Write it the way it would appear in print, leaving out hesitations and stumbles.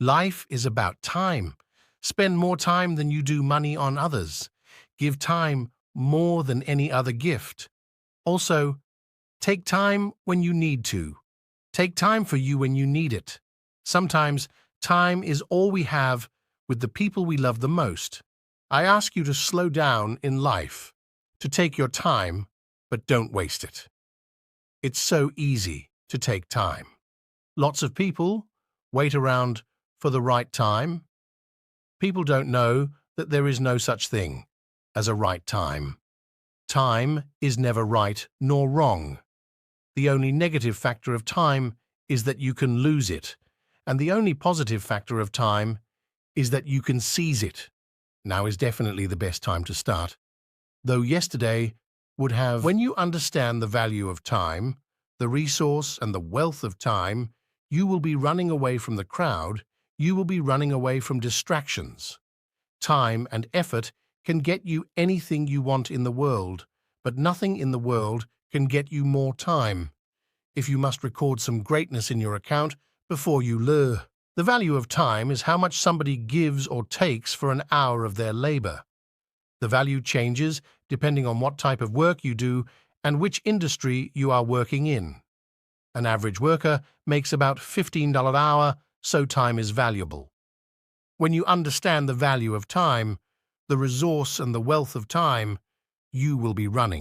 Life is about time. Spend more time than you do money on others. Give time more than any other gift. Also, take time when you need to. Take time for you when you need it. Sometimes, time is all we have with the people we love the most. I ask you to slow down in life, to take your time, but don't waste it. It's so easy to take time. Lots of people wait around for the right time. People don't know that there is no such thing as a right time. Time is never right nor wrong. The only negative factor of time is that you can lose it, and the only positive factor of time is that you can seize it. Now is definitely the best time to start, though yesterday would have. When you understand the value of time, the resource and the wealth of time, you will be running away from the crowd, you will be running away from distractions. Time and effort can get you anything you want in the world, but nothing in the world can get you more time. If you must record some greatness in your account before you lure. The value of time is how much somebody gives or takes for an hour of their labor. The value changes depending on what type of work you do and which industry you are working in. An average worker makes about $15 an hour, so time is valuable. When you understand the value of time, the resource and the wealth of time, you will be running.